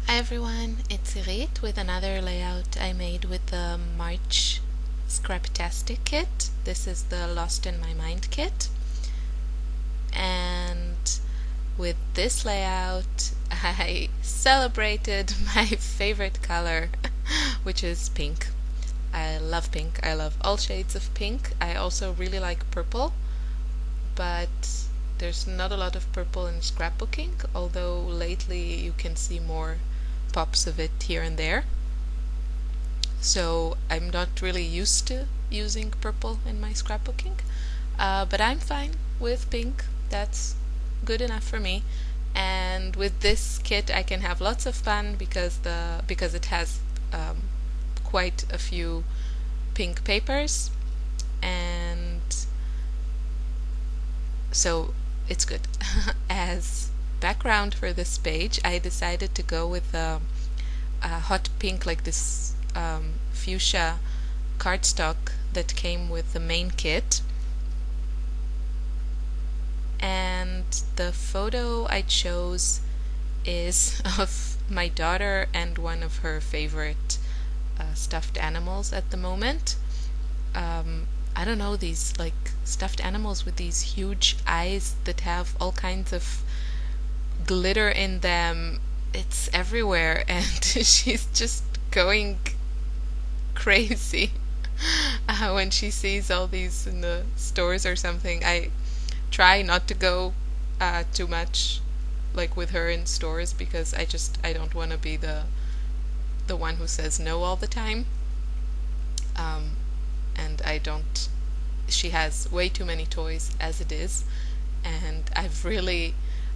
Hi everyone, it's Irit with another layout I made with the March Scraptastic kit. This is the Lost in My Mind kit. And with this layout I celebrated my favorite color, which is pink. I love pink. I love all shades of pink. I also really like purple, but there's not a lot of purple in scrapbooking, although lately you can see more pops of it here and there. So I'm not really used to using purple in my scrapbooking, but I'm fine with pink. That's good enough for me. And with this kit I can have lots of fun because it has quite a few pink papers, and so it's good. As background for this page, I decided to go with a hot pink, like this fuchsia cardstock that came with the main kit. And the photo I chose is of my daughter and one of her favorite stuffed animals at the moment. I don't know, these like stuffed animals with these huge eyes that have all kinds of glitter in them. It's everywhere, and she's just going crazy when she sees all these in the stores or something. I try not to go too much like with her in stores because I don't want to be the one who says no all the time. And she has way too many toys as it is, and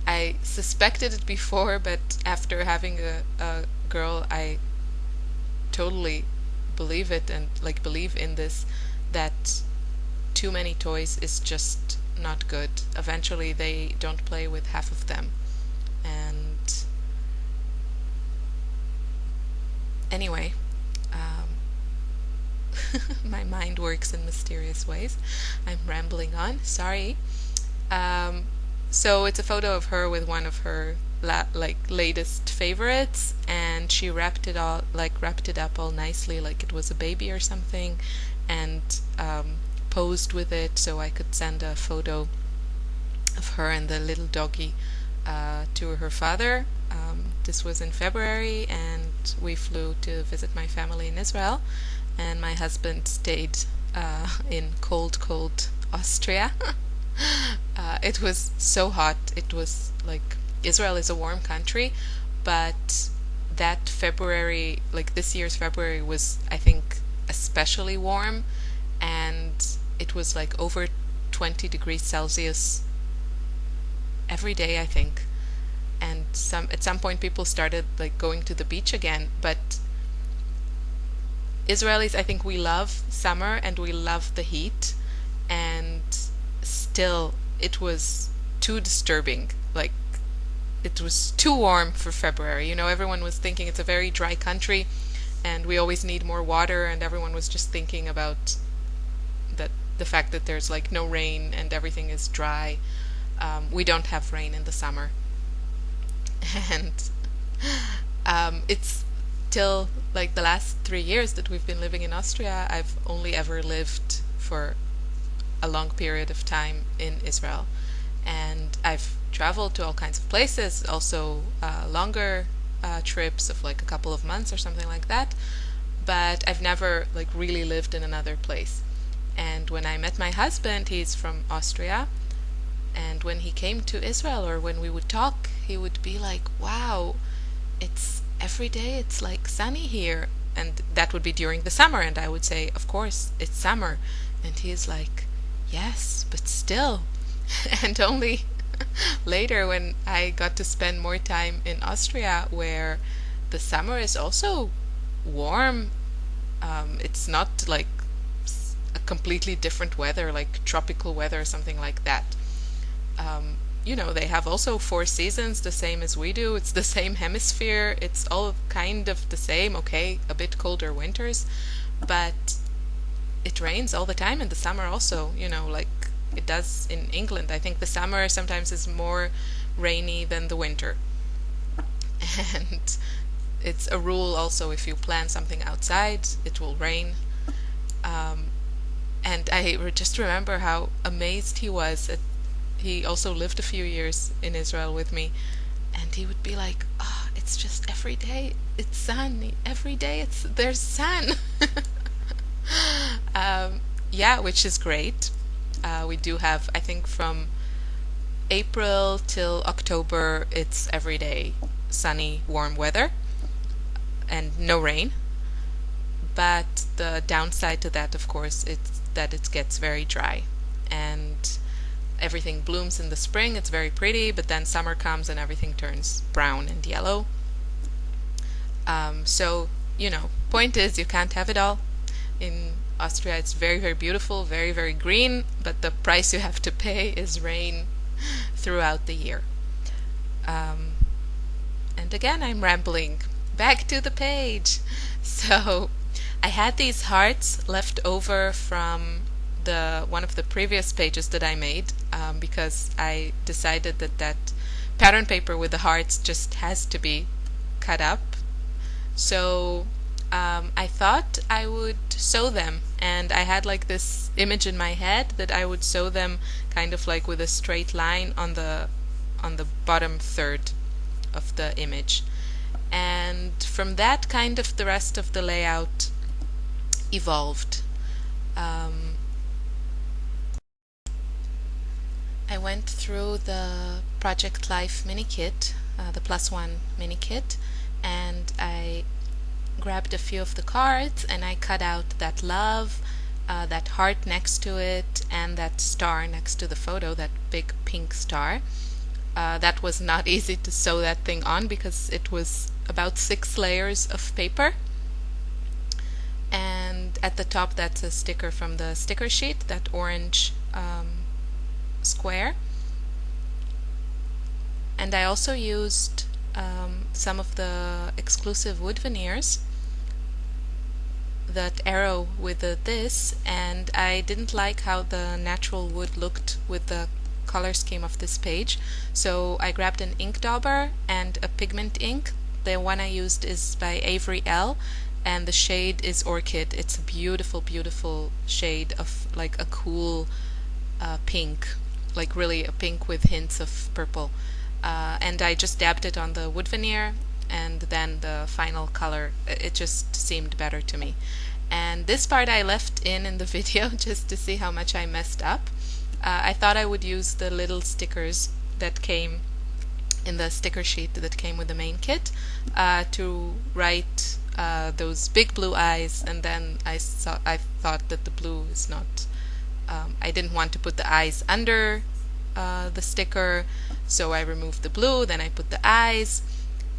I suspected it before, but after having a girl, I totally believe it, and like believe in this, that too many toys is just not good. Eventually they don't play with half of them. And anyway, my mind works in mysterious ways. I'm rambling on, sorry. So it's a photo of her with one of her latest favorites, and she wrapped it up all nicely like it was a baby or something, and posed with it so I could send a photo of her and the little doggy to her father. This was in February, and we flew to visit my family in Israel, and my husband stayed in cold Austria. It was so hot. It was like, Israel is a warm country, but that February, like this year's February, was, I think, especially warm, and it was like over 20 degrees Celsius every day, I think. And at some point people started like going to the beach again, but Israelis, I think we love summer and we love the heat, and still it was too disturbing. Like, it was too warm for February. You know, everyone was thinking it's a very dry country and we always need more water, and everyone was just thinking about the fact that there's like no rain and everything is dry. We don't have rain in the summer. And it's till like the last 3 years that we've been living in Austria, I've only ever lived for a long period of time in Israel. And I've traveled to all kinds of places, also longer trips of like a couple of months or something like that, but I've never like really lived in another place. And when I met my husband, he's from Austria, and when he came to Israel, or when we would talk, he would be like, wow, it's every day it's like sunny here. And that would be during the summer, and I would say, of course it's summer. And he's like, yes, but still. And only later, when I got to spend more time in Austria, where the summer is also warm, it's not like a completely different weather, like tropical weather or something like that. You know, they have also 4 seasons, the same as we do. It's the same hemisphere. It's all kind of the same. Okay, a bit colder winters, but it rains all the time in the summer also, you know, like it does in England. I think the summer sometimes is more rainy than the winter. And it's a rule also, if you plan something outside, it will rain. Um, and I just remember how amazed he was. He also lived a few years in Israel with me, and he would be like, "Ah, it's just every day it's sun. Every day there's sun." Yeah, which is great. We do have, I think, from April till October, it's every day sunny, warm weather and no rain. But the downside to that, of course, it's that it gets very dry, and everything blooms in the spring. It's very pretty, but then summer comes and everything turns brown and yellow. So, point is, you can't have it all. In Austria, it's very, very beautiful, very, very green, but the price you have to pay is rain throughout the year. And again, I'm rambling. Back to the page. So, I had these hearts left over from one of the previous pages that I made, because I decided that pattern paper with the hearts just has to be cut up. So I thought I would sew them, and I had like this image in my head that I would sew them kind of like with a straight line on the bottom third of the image. And from that, kind of the rest of the layout evolved. I went through the Project Life mini kit, the +1 mini kit, and I grabbed a few of the cards and I cut out that love, that heart next to it, and that star next to the photo, that big pink star. That was not easy to sew that thing on because it was about 6 layers of paper. And at the top, that's a sticker from the sticker sheet, that orange square. And I also used some of the exclusive wood veneers, that arrow with this, and I didn't like how the natural wood looked with the color scheme of this page, so I grabbed an ink dauber and a pigment ink. The one I used is by Avery L, and the shade is Orchid. It's a beautiful, beautiful shade of like a cool pink, like really a pink with hints of purple. And I just dabbed it on the wood veneer, and then the final color, it just seemed better to me. And this part I left in the video just to see how much I messed up. I thought I would use the little stickers that came in the sticker sheet that came with the main kit to write those big blue eyes, and then I thought that the blue is not, I didn't want to put the eyes under the sticker, so I removed the blue, then I put the eyes.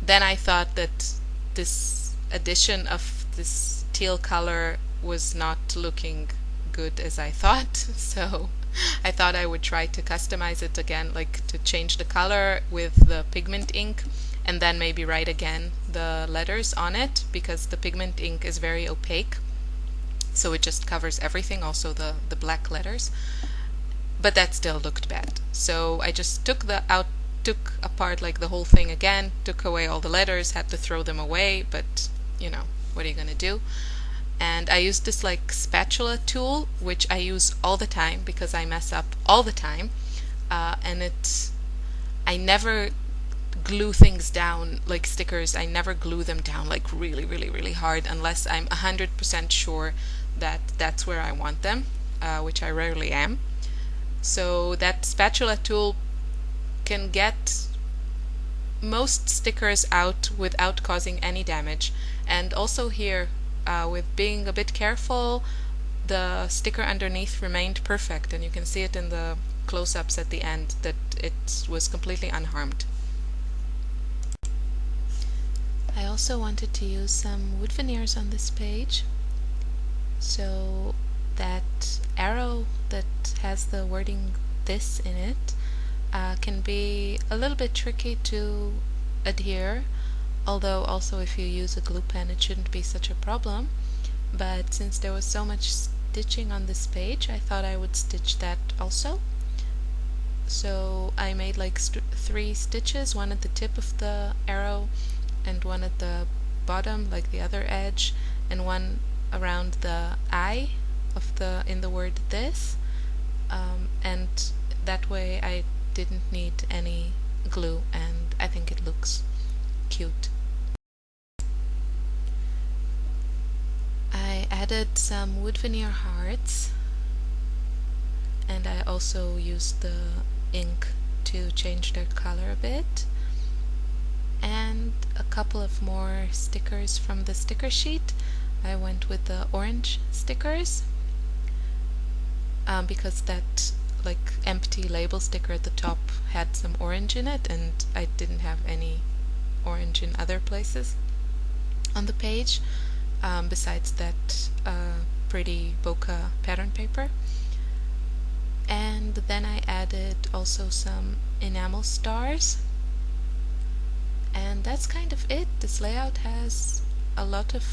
Then I thought that this addition of this teal color was not looking good as I thought, so I thought I would try to customize it again, like to change the color with the pigment ink, and then maybe write again the letters on it, because the pigment ink is very opaque, so it just covers everything, also the black letters. But that still looked bad, so I just took apart like the whole thing again, took away all the letters, had to throw them away, but what are you gonna do? And I used this like spatula tool, which I use all the time because I mess up all the time, and I never glue things down like stickers. I never glue them down like really, really, really hard unless I'm 100% sure that that's where I want them, which I rarely am. So that spatula tool can get most stickers out without causing any damage. And also here, with being a bit careful, the sticker underneath remained perfect, and you can see it in the close-ups at the end that it was completely unharmed. I also wanted to use some wood veneers on this page, so that arrow that has the wording "this" in it can be a little bit tricky to adhere, although also if you use a glue pen it shouldn't be such a problem. But since there was so much stitching on this page, I thought I would stitch that also. So I made like 3 stitches, one at the tip of the arrow and one at the bottom like the other edge, and one around the eye of the in the word this, and that way I didn't need any glue, and I think it looks cute. I added some wood veneer hearts, and I also used the ink to change their color a bit, and a couple of more stickers from the sticker sheet. I went with the orange stickers because that like empty label sticker at the top had some orange in it, and I didn't have any orange in other places on the page, besides that pretty bokeh pattern paper. And then I added also some enamel stars, and that's kind of it. This layout has a lot of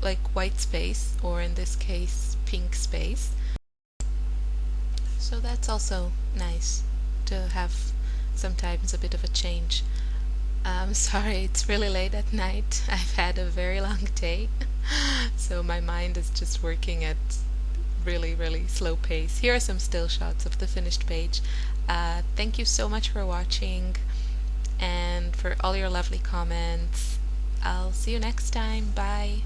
like white space, or in this case pink space, so that's also nice to have sometimes a bit of a change. Sorry, it's really late at night. I've had a very long day, so my mind is just working at really slow pace. Here are some still shots of the finished page. Thank you so much for watching and for all your lovely comments. I'll see you next time. Bye.